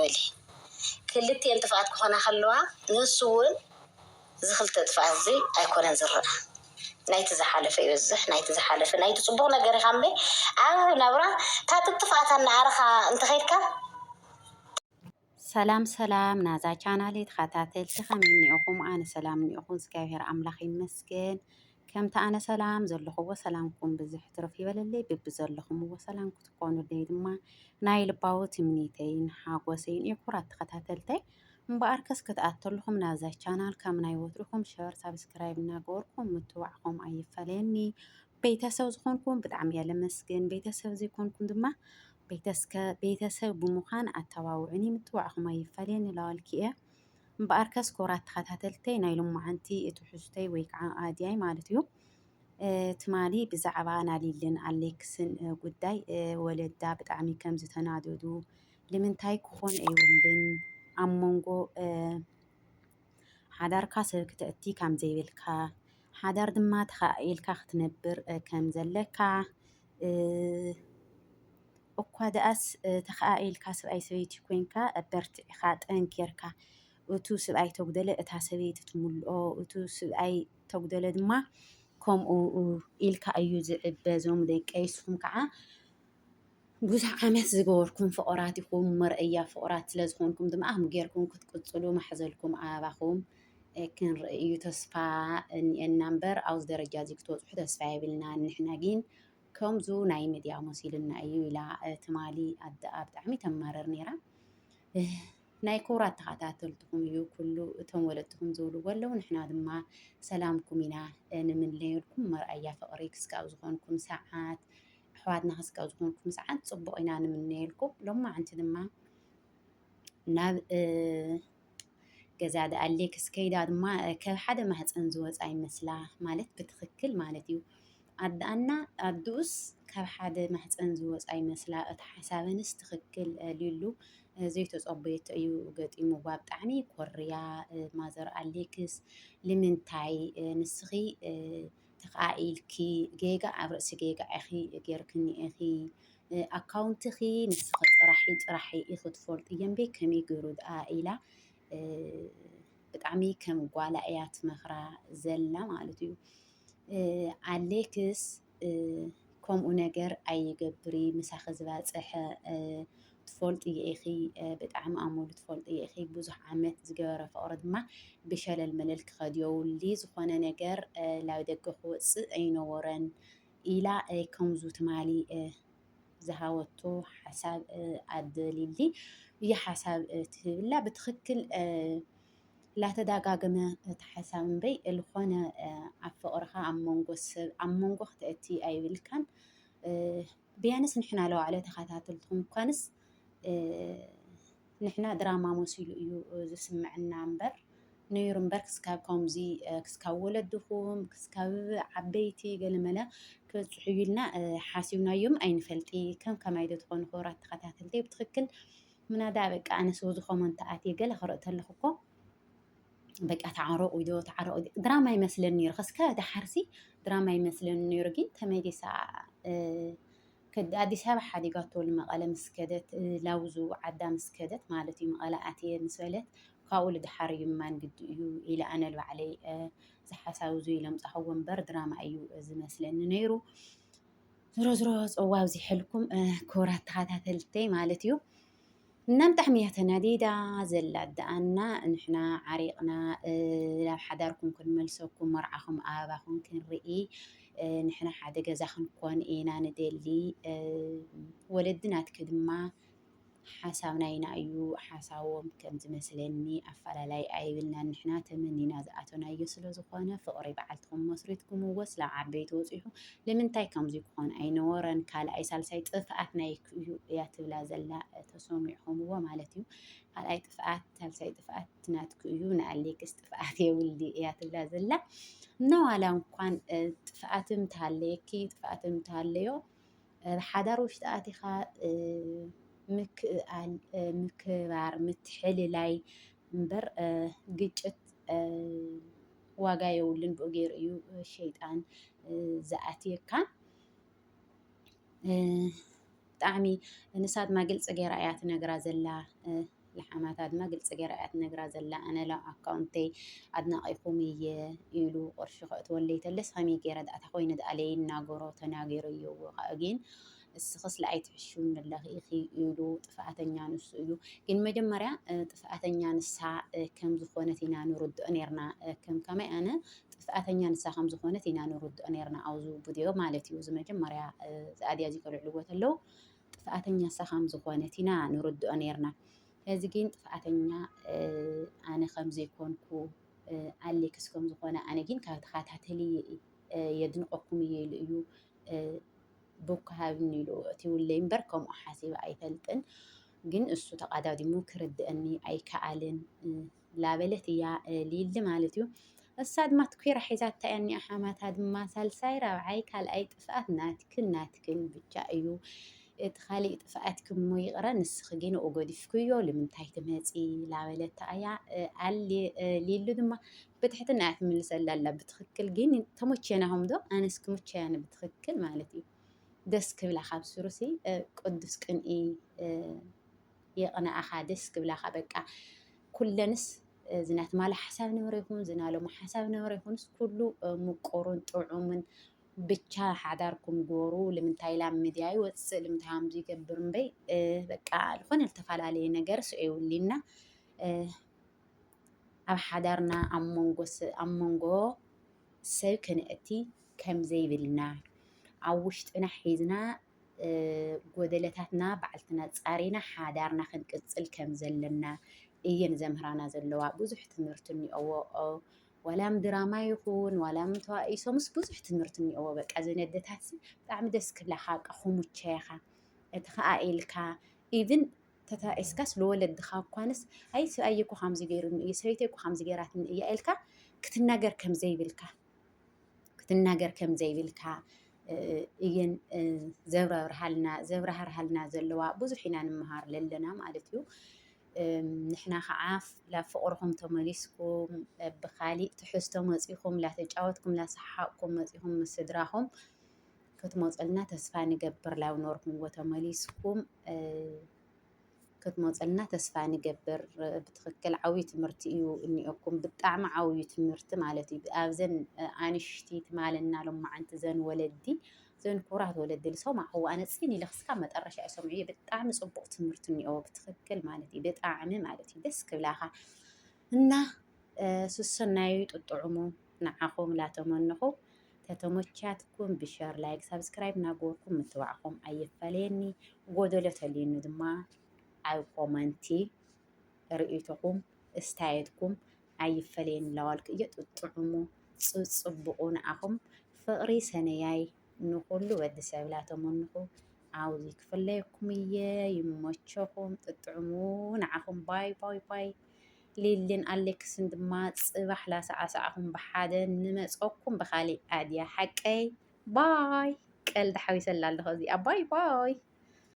በሊ ክልቲአን ጥፍኣት ክኾና ከለዋ ንሱ እውን ዝኽልተ ጥፍኣት እዚ ኣይኮነን ዝረአ ናይቲ ዝሓለፈ ይበዝሕ ናይቲ ዝሓለፈ ናይቲ ፅቡቕ ነገር ኢኻ እምበይ ኣብ ናብራ ታቲ ጥፍኣት እናዓረኻ እንተኸይድካ ሰላም ሰላም ናዛ ቻናሌ ተኸታተልቲ ከመይ እኒአኹም? ኣነ ሰላም እኒአኹም እግዚኣብሔር ኣምላኽ ይመስገን። ከምቲ ኣነ ሰላም ዘለኹዎ ሰላምኩም ብዙሕ ትርፍ ይበለለይ ብቢ ዘለኹምዎ ሰላም ክትኮኑለይ ድማ ናይ ልባዊ ትምኒተይን ሓጎሰይን እየ። ኩራት ተኸታተልተይ እምበኣር ከስ ክትኣተልኹም ናዛ ቻናል ከም ናይ ወትርኩም ሸር ሳብስክራይብ እናገበርኩም ምትዋዕኹም ኣይፈለየኒ። ቤተሰብ ዝኾንኩም ብጣዕሚ እየ ለመስግን። ቤተሰብ ዘይኮንኩም ድማ ቤተሰብ ብምዃን ኣተባብዑኒ ምትዋዕኹም ኣይፈለየኒ ኢለዋልኪ እየ። እምበኣር ከስ ኩራት ተኸታተልተይ ናይ ሎማዓንቲ ትሕዝቶይ ወይ ከዓ ኣድያይ ማለት እዩ ትማሊ ብዛዕባ ናሊልን ኣሌክስን ጉዳይ ወለዳ ብጣዕሚ ከም ዝተናደዱ ንምንታይ ክኾን ኣይብልን ኣብ መንጎ ሓዳርካ ሰብ ክትእቲ ከም ዘይብልካ ሓዳር ድማ ተኻኢልካ ክትነብር ከም ዘለካ እኳ ደኣስ ተኻኢልካ ሰብኣይ ሰበይቲ ኮንካ በርቲዕካ ጠንኪርካ እቱ ሰብኣይ ተጉደለ እታ ሰበይቲ ትምልኦ እቱ ሰብኣይ ተጉደለ ድማ ከምኡ ኢልካ እዩ ዝዕበዞም ደቀይስኩም ከዓ ብዙሕ ዓመት ዝገበርኩም ፍቑራት ኢኹም መርአያ ፍቑራት ስለ ዝኾንኩም ድማ ጌርኩም ክትቅፅሉ ማሕዘልኩም ኣባኹም ክንርኢ እዩ ተስፋ እኒአና እምበር ኣብዚ ደረጃ እዚ ክትበፅሑ ተስፋ የብልና ንሕና ግን ከምዙ ናይ ሚድያ መሲልና እዩ ኢላ ትማሊ ኣደኣ ብጣዕሚ ተማረር ነይራ። ናይ ኩራት ተኸታተልትኩም እዩ ኩሉ እቶም ወለድኩም ዝብልዎ ኣለዉ ንሕና ድማ ሰላምኩም ኢና ንምንለየልኩም መርኣያ ፍቕሪ ክስካብ ዝኾንኩም ሰዓት ኣሕዋትና ክስካብ ዝኾንኩም ሰዓት ፅቡቕ ኢና ንምንለየልኩም። ሎማዓንቲ ድማ ናብ ገዛ ኣሌክስ ከይዳ ድማ ካብ ሓደ ማህፀን ዝወፃ ይመስላ ማለት ብትኽክል ማለት እዩ ኣዳኣና ኣድኡስ ካብ ሓደ ማህፀን ዝወፃ ይመስላ እቲ ሓሳበንስ ትኽክል ሊሉ ዘይተፀበየቶ እዩ ገጢሙዋ ብጣዕሚ ኮርያ ማዘር ኣሌክስ ንምንታይ ንስኺ ተኻኢልኪ ጌጋ ኣብ ርእሲ ጌጋ ኢኺ ጌርክኒ ኢኺ ኣካውንትኺ ንስኺ ጥራሒ ኢኺ ትፈልጡ እየንበይ ከመይ ገይሩ ድኣ ኢላ ብጣዕሚ ከም ጓላ እያ ትመኽራ ዘላ ማለት እዩ። ኣሌክስ ከምኡ ነገር ኣይገብሪ ምሳኺ ዝባፅሐ ትፈልጡ ኢኺ ብጣዕሚ ኣመሉ ትፈልጡ ኢኺ ብዙሕ ዓመት ዝገበረ ፍቕሪ ድማ ብሸለል መለል ክኸድ የብሉ ዝኾነ ነገር ናብ ደገ ክወፅእ ኣይነበረን ኢላ ከምዙ ትማሊ ዝሃወቶ ሓሳብ ኣደሊሊ እዩ ሓሳብ ትህብላ ብትኽክል ላተዳጋገመ እቲ ሓሳብ እምበይ ዝኾነ ኣብ ፍቕርካ ኣብ መንጎ ሰብ ኣብ መንጎ ክትእቲ ኣይብልካን ቢያንስ ንሕና ለዋዕለ ተኸታተልትኩም እኳንስ ንሕና ድራማ መሲሉ እዩ ዝስምዐና እምበር ነይሩ እምበር ክስካብ ከምዚ ክስካብ ወለድኩም ክስካብ ዓበይቲ ገለመለ ክበፅሑ ኢልና ሓሲብናዮም ኣይንፈልጢ ከም ከማይ ዶ ትኾኑ ክብራት ተኸታተልተይ ብትኽክል ምናዳ በቃ ኣነስ ወዚ ኮመንት ኣትየ ገለ ክርኢ ተለኹ እኮ በቃ ተዓረቑ ኢዶ ተዓረቑ ድራማ ይመስለን ነይሩ ክስካብ ድሓርሲ ድራማ ይመስለን ነይሩ ግን ተመዲሳ አዲስ ኣበባ ሓዲጋቶ መቐለ ምስከደት ላውዙ ዓዳ ምስከደት ማለት እዩ መቐለ ኣትየ ምስ በለት ካብኡ ልድሓር እዩ ማን ግዲ እዩ ኢለ ኣነ ልባዕለይ ዝሓሳብ ዙ ኢለምፃኸዎ እምበር ድራማ እዩ ዝመስለኒ ነይሩ። ዝሮ ዝሮ ፀዋብ ዝሕልኩም ክብራት ተኸታተልተይ ማለት እዩ እና ብጣዕሚ እያ ተናዲዳ ዘላ ኣደኣና ንሕና ዓሪቕና ናብ ሓዳርኩም ክንመልሰኩም መርዓኹም ኣበባኹም ክንርኢ ንሕና ሓደ ገዛ ክንኮን ኢና ንደሊ ወለድናትክ ድማ ሓሳብና ኢና እዩ ሓሳቦም ከም ዝመስለኒ ኣፈላላይ ኣይብልና ንሕና ተመኒና ዝኣተናዮ ስለ ዝኾነ ፍቕሪ በዓልትኩም መስሪትኩም ወስ ላብ ዓበይቲ ወፂሑ ንምንታይ ከምዚ ክኾን ኣይነበረን ካልኣይ ሳልሳይ ጥፍኣት ናይ እዩ እያ ትብላ ዘላ ተሰሚዕኹምዎ ማለት እዩ ካልኣይ ጥፍኣት ሳልሳይ ጥፍኣት ናትኩ እዩ ንኣሌክስ ጥፍኣት የብሊ እያ ትብላ ዘላ ነዋላ እንኳን ጥፍኣትም ተሃለየኪ ጥፍኣትም ተሃለዮ ሓዳር ውሽጢ ኣቲኻ ምክባር ምትሕልላይ እምበር ግጭት ዋጋ የብሉን ብኡ ገይሩ እዩ ሸይጣን ዝኣትየካ ብጣዕሚ ንሳት ማ ግልፂ ገይራ እያ ትነግራ ዘላ لحماتها ما قلت سجرات نقرا زلا أنا لا أكاونتي عدنا أيقومية يلو قرش خأت ولي تلس همي جرد أتخوين علينا ناقرو تناقري وقاقين السخص لأي تحشون الله إخي يلو طفعتني نص يلو ግን መጀመሪያ ጥፍአተኛ ንሳ ከም ዝኾነት ኢና ንርድኦ ነርና ከም ከመይ ኣነ ጥፍአተኛ ንሳ ከም ዝኾነት ኢና ንርድኦ ነርና ኣብዚ ቪድዮ ማለት እዩ። እዚ መጀመሪያ ዝኣድያ ዝከልዕልዎ ተለው ጥፍአተኛ ንሳ ከም ዝኾነት ኢና ንርድኦ ነርና። ሕዚ ግን ጥፍአተኛ ኣነ ከም ዘይኮንኩ ኣሌክስ ከም ዝኾነ ኣነ ግን ካብ ተኸታተሊ የድንቀኩም ኢሉ እዩ ብኳሃብኒ ኢሉ እትይውለይ እምበር ከምኡ ሓሲብ ኣይፈልጥን። ግን እሱ ተቀዳዲሙ ክርድአኒ ኣይከኣልን ላበለት እያ ሊሊ ማለት እዩ። እሳ ድማ ትኩራ ሒዛታ ያኒ ኣሓማታ ድማ ሳልሳይ ራብዓይ ካልኣይ ጥፍኣት ናትክን ብቻ እዩ እቲ ካሊእ ጥፍኣትክን ሞ ይቕረ ንስኺ ግን ኦገዲፍክዮ ንምንታይ ትመፂ ላበለታ እያ ሊሉ ድማ ብትሕትና እያ ትምልሰላ ኣላ ብትክክል ግን ተመቸናኹም ዶ ኣነስ ክምቸያኒ ብትክክል ማለት እዩ። ደስ ክብላ ካብ ስሩሲ ቅዱስ ቅንኢ يقنع أحادث قبل خبقة كلنس زنات مال حساب نوريكم زنالو حساب نوريكم كله مقارن طعومن بتشا حداركم جورو لمن تايلام مدياي وتسلم تام زي كبرن بي بقى الخون التفال عليه نجار سعيو لنا أب حدارنا أمونغو سيكن أتي كم زي بالنا عوشت أنا حيزنا قودلتاتنا بعلتنا تصارينا حادارنا خنقصل كم زلنا اين زمهرانا زلوا بزح تمرتني او ولا دراما يكون ولا توائسومس بزح تمرتني او بقى زندتات بጣዕሚ ደስ ክብላካ ኹሙቸኻ እትኸኣኢልካ ኢቭን ተታኢስካስ ለወለድኻ እኳንስ ኣይ ሰብኣየኩ ከምዚ ገይሩኒ እዩ ሰበይተይኩ ከምዚ ገይራትኒ እያ ኢልካ ክትናገር ከም ዘይብልካ እየን ዘብራህርሃልና ዘለዋ ብዙሕ ኢና ንምሃር ለለና ማለት እዩ። ንሕና ከዓ ላፍቅርኩም ተመሊስኩም ብካሊእ ትሕዝቶ መፂኹም ላተጫወትኩም ላሰሓቅኩም መፂኹም ምስ ስድራኹም ክትመፀልና ተስፋ ንገብር ላው ኖርኩምዎ ተመሊስኩም ክትመፀልና ተስፋ ንገብር ብትክክል ዓብይ ትምህርቲ እዩ እኒአኩም ብጣዕሚ ዓብይ ትምህርቲ ማለት እዩ። ኣብዘን ኣንሽቲት ማለና ሎማዓንቲ ዘን ወለዲ ዘን ኩራት ወለዲ ዝሰምዐዎ ኣነ ፅን ኢለ ክስካብ መጨረሻ ይሰምዑ ብጣዕሚ ፅቡቅ ትምህርቲ እኒአዎ ብትክክል ማለት እዩ። ብጣዕሚ ማለት እዩ ደስ ክብላካ እና ስሰናዩ ጥጥዕሙ ንዓኹም ላተመንኹ ተተመቻትኩም ብሸር ላይክ ሰብስክራይብ ናገርኩም ምትባዕኹም ኣይፈለየኒ ጎደሎ ተልዩኒ ድማ ኣብ ኮመንቲ ርእይቶኩም እስታየትኩም ኣይፈለየኒ ለዋልክ እየ ጥጥዕሙ ፅቡቁ ንዓኹም ፍቅሪ ሰነያይ ንኩሉ ወዲ ሰብ ላተመንኹ ዓውዚ ክፍለየኩም እየ ይመቸኩም ጥጥዕሙ ንዓኹም ባይ ባይ ባይ ሊልን ኣሌክስን ድማ ፅባሕ ላሰዓሰዓኹም ብሓደ ንመፀኩም ብካሊእ ኣድያ ሓቀይ ባይ ቀልዲ ሓዊሰላ ኣለኹ እዚኣ ባይ ባይ